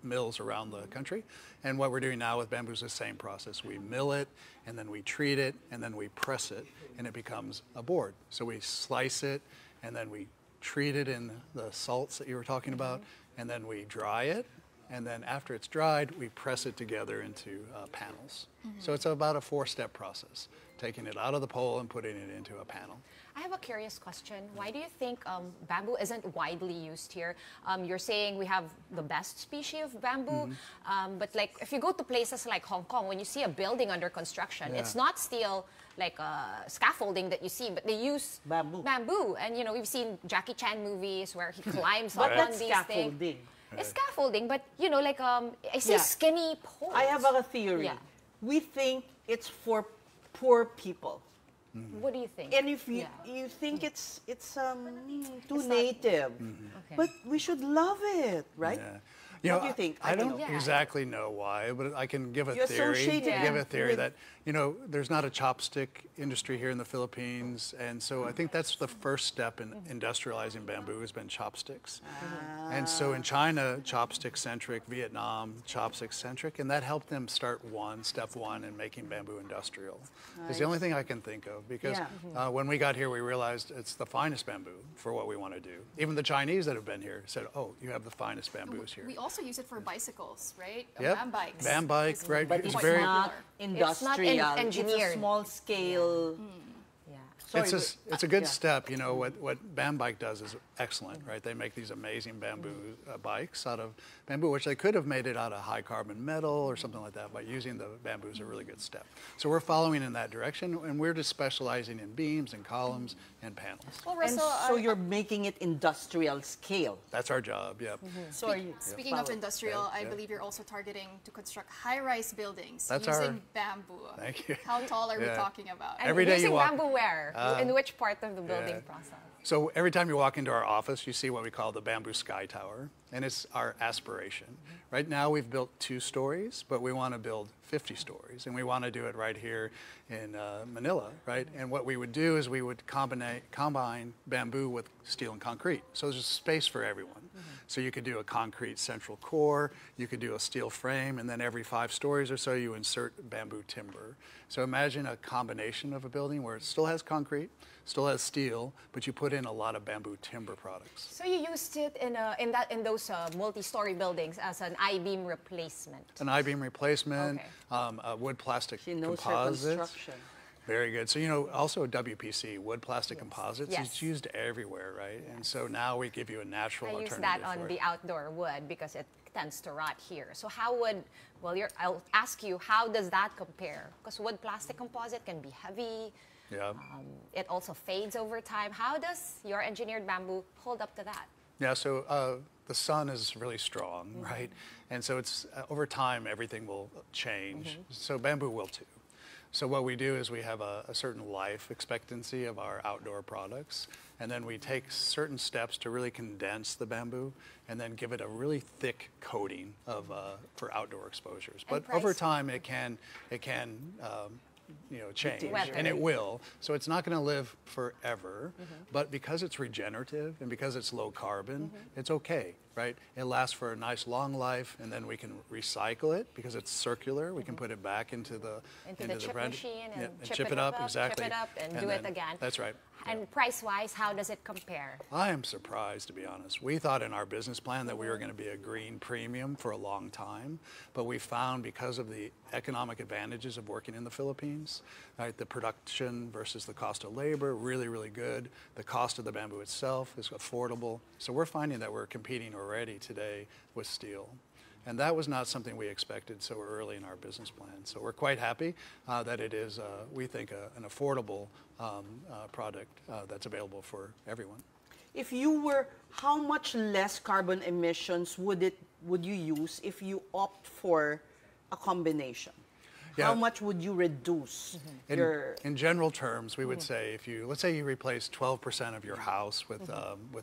mills around the country. And what we're doing now with bamboo is the same process. We mill it, and then we treat it, and then we press it, and it becomes a board. So we slice it, and then we treat it in the salts that you were talking about, and then we dry it, and then after it's dried, we press it together into panels. So it's about a 4-step process, taking it out of the pole and putting it into a panel. I have a curious question. Why do you think bamboo isn't widely used here? You're saying we have the best species of bamboo, but like if you go to places like Hong Kong, when you see a building under construction, it's not steel like scaffolding that you see, but they use bamboo. And you know, we've seen Jackie Chan movies where he climbs up on these things. It's scaffolding, but you know, like I see skinny poles. I have a theory. We think it's for poor people. What do you think? And if you, you think it's too native, but we should love it, right? Yeah. What do you think? I don't exactly know why, but I can give a You theory. associate it Give a theory with- that, there's not a chopstick industry here in the Philippines, and so I think that's the first step in industrializing bamboo has been chopsticks. And so in China, chopstick-centric, Vietnam, chopstick-centric, and that helped them start step one in making bamboo industrial. It's the only thing I can think of, because when we got here, we realized it's the finest bamboo for what we want to do. Even the Chinese that have been here said, oh, you have the finest bamboos here. We also use it for bicycles, right? Yep. Bam bikes. Bam bike, right? But it's very not industrial. engineered. It's a small scale. It's a good step. What Bam Bike does is excellent, right? They make these amazing bamboo bikes out of bamboo, which they could have made it out of high carbon metal or something like that, but using the bamboo is a really good step. So we're following in that direction, and we're just specializing in beams and columns and panels. Well, And Russell, so you're making it industrial scale. That's our job, yep. So are you, Speaking of industrial, I believe you're also targeting to construct high-rise buildings That's using bamboo. Thank you. How tall are we Yeah. talking about? And Every day you using walk- bamboo where? In which part of the building Yeah. process? So every time you walk into our office, you see what we call the Bamboo Sky Tower, and it's our aspiration. Right now we've built 2 stories, but we want to build 50 stories, and we want to do it right here in Manila, right? And what we would do is we would combine bamboo with steel and concrete. So there's space for everyone. So you could do a concrete central core, you could do a steel frame, and then every 5 stories or so you insert bamboo timber. So imagine a combination of a building where it still has concrete, still has steel, but you put in a lot of bamboo timber products. So you used it in those multi-story buildings as an I-beam replacement. An I-beam replacement, a wood plastic She knows her composites. construction. Very good. So, also WPC, wood plastic composites, Yes. it's used everywhere, right? And so now we give you a natural I use alternative that on for the it. outdoor wood because it tends to rot here. So I'll ask you, how does that compare? Because wood plastic composite can be heavy. Yeah. It also fades over time. How does your engineered bamboo hold up to that? Yeah, so the sun is really strong, right? And so it's over time, everything will change. So bamboo will too. So what we do is we have a certain life expectancy of our outdoor products, and then we take certain steps to really condense the bamboo and then give it a really thick coating of for outdoor exposures. But over time, it can change, and it will. So it's not going to live forever, but because it's regenerative and because it's low carbon, it's okay, right? It lasts for a nice long life, and then we can recycle it because it's circular. We can put it back into the chip brand- machine and yeah, chip it up, exactly, chip it up, and do it then- again. That's right. And price-wise, how does it compare? I am surprised, to be honest. We thought in our business plan that we were going to be a green premium for a long time, but we found because of the economic advantages of working in the Philippines, right, the production versus the cost of labor, really, really good. The cost of the bamboo itself is affordable. So we're finding that we're competing already today with steel. And that was not something we expected so early in our business plan. So we're quite happy that it is, we think, an affordable product that's available for everyone. If you were, how much less carbon emissions would you use if you opt for a combination? Yeah. How much would you reduce your? In general terms, we would say let's say you replace 12% of your house with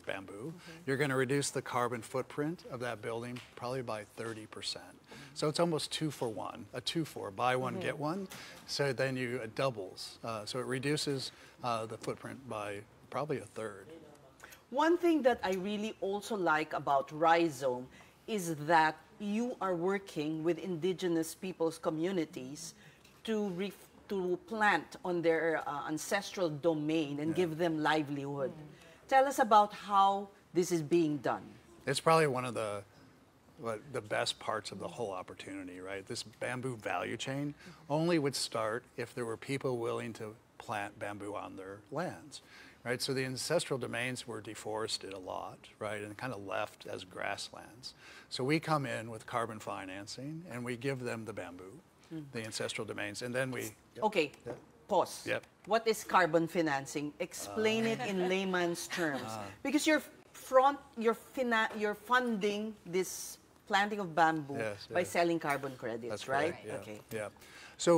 bamboo, you're going to reduce the carbon footprint of that building probably by 30%. So it's almost 2 for 1, a 2-for, buy one, get one. So then it doubles. So it reduces the footprint by probably a third. One thing that I really also like about Rhizome is that you are working with indigenous people's communities to plant on their ancestral domain and give them livelihood. Tell us about how this is being done. It's probably one of the best parts of the whole opportunity, right? This bamboo value chain only would start if there were people willing to plant bamboo on their lands. Right, so the ancestral domains were deforested a lot, right, and kind of left as grasslands. So we come in with carbon financing, and we give them the bamboo, the ancestral domains, and then we... Okay, pause. Yep. What is carbon financing? Explain it in layman's terms. Because you're funding this planting of bamboo by yes. selling carbon credits, That's right? Yeah. Okay. Yeah. So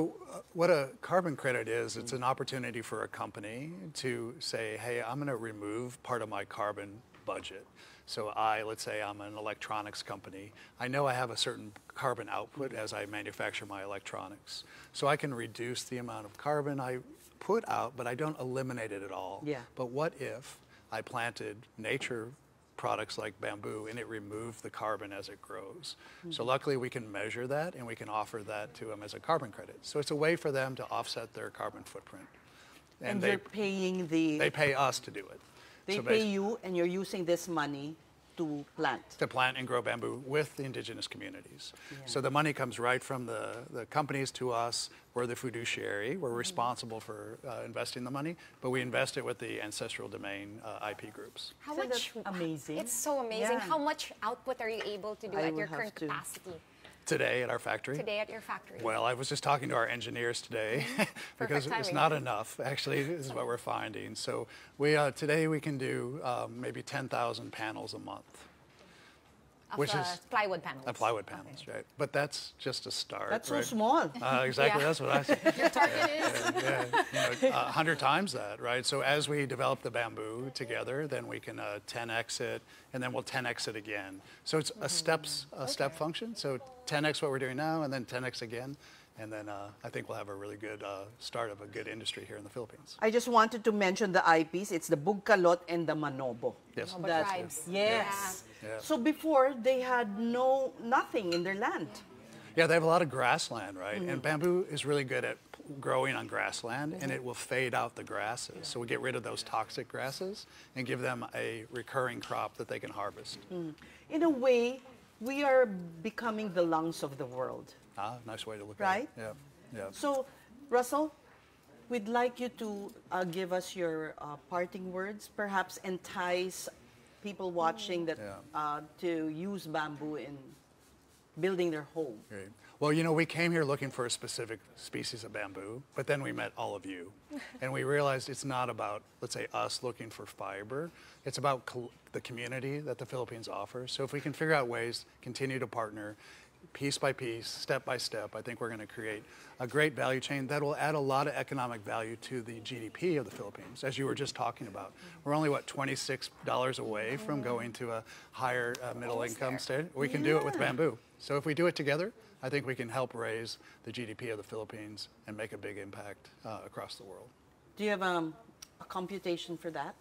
what a carbon credit is, it's an opportunity for a company to say, hey, I'm going to remove part of my carbon budget. So let's say I'm an electronics company. I know I have a certain carbon output as I manufacture my electronics. So I can reduce the amount of carbon I put out, but I don't eliminate it at all. Yeah. But what if I planted nature products like bamboo and it removed the carbon as it grows? So luckily we can measure that and we can offer that to them as a carbon credit. So it's a way for them to offset their carbon footprint. And you're paying the... They pay us to do it. They So pay you, and you're using this money to plant. To plant and grow bamboo with the indigenous communities. So the money comes right from the companies to us. We're the fiduciary. We're responsible for investing the money, but we invest it with the ancestral domain IP groups. How So much? that's amazing. It's so amazing. Yeah. How much output are you able to do I at will your have current to. capacity Today at our factory. today at your factory? Well, I was just talking to our engineers today because it's timing. not enough. Actually, this is what we're finding. So today we can do maybe 10,000 panels a month. Of Which is plywood panels. Plywood panels, right? But that's just a start. That's so right? small. Exactly, Yeah. that's what I said. Your target is? Yeah, 100 times that, right? So as we develop the bamboo together, then we can 10x it, and then we'll 10x it again. So it's a step function. So 10x what we're doing now, and then 10x again. And then I think we'll have a really good start of a good industry here in the Philippines. I just wanted to mention the IPs. It's the Bugkalot and the Manobo. Yes. Manobo tribes. Yes. Yeah. So before, they had nothing in their land. Yeah, they have a lot of grassland, right? And bamboo is really good at growing on grassland, and it will fade out the grasses. So we get rid of those toxic grasses and give them a recurring crop that they can harvest. In a way, we are becoming the lungs of the world. Nice way to look Right? at it. Yeah. So, Russell, we'd like you to give us your parting words, perhaps entice people watching that to use bamboo in building their home. Great. Well, we came here looking for a specific species of bamboo, but then we met all of you. And we realized it's not about, let's say, us looking for fiber. It's about the community that the Philippines offers. So if we can figure out ways, continue to partner, piece by piece, step by step, I think we're going to create a great value chain that will add a lot of economic value to the GDP of the Philippines, as you were just talking about. We're only, $26 away from going to a higher middle income state. We can do it with bamboo. So if we do it together, I think we can help raise the GDP of the Philippines and make a big impact across the world. Do you have a computation for that?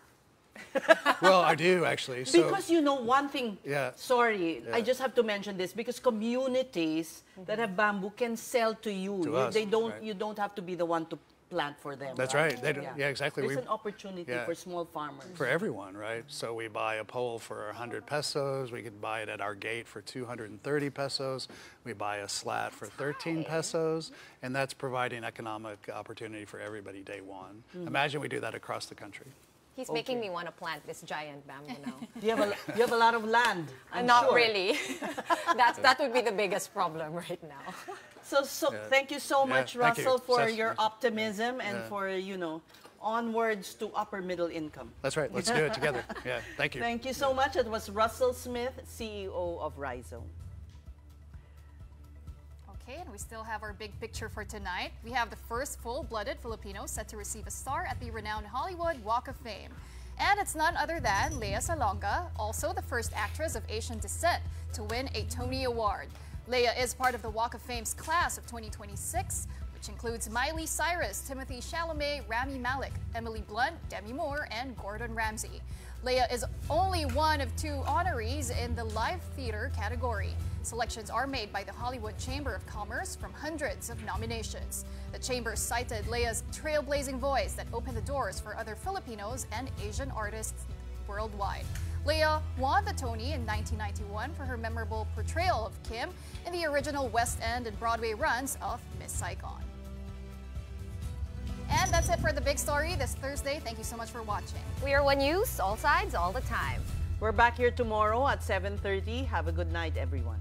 Well, I do actually. So, Because one thing, I just have to mention this, because communities that have bamboo can sell to you. To us, right. You don't have to be the one to plant for them. That's right. They don't, exactly. There's an opportunity for small farmers. For everyone, right? So we buy a pole for 100 pesos. We could buy it at our gate for 230 pesos. We buy a slat for 13 pesos. And that's providing economic opportunity for everybody day one. Imagine we do that across the country. He's making me want to plant this giant bamboo now. You have a lot of land. Not sure. really. That would be the biggest problem right now. So thank you so much, Russell, for Seth, your optimism and for, onwards to upper middle income. That's right. Let's do it together. Yeah, thank you. Thank you so much. It was Russell Smith, CEO of Rhizome. Okay, and we still have our big picture for tonight. We have the first full-blooded Filipino set to receive a star at the renowned Hollywood Walk of Fame. And it's none other than Lea Salonga, also the first actress of Asian descent to win a Tony Award. Lea is part of the Walk of Fame's class of 2026, which includes Miley Cyrus, Timothy Chalamet, Rami Malek, Emily Blunt, Demi Moore, and Gordon Ramsay. Lea is only one of 2 honorees in the live theater category. Selections are made by the Hollywood Chamber of Commerce from hundreds of nominations. The chamber cited Lea's trailblazing voice that opened the doors for other Filipinos and Asian artists worldwide. Lea won the Tony in 1991 for her memorable portrayal of Kim in the original West End and Broadway runs of Miss Saigon. And that's it for the big story this Thursday. Thank you so much for watching. We are One News, all sides, all the time. We're back here tomorrow at 7:30. Have a good night, everyone.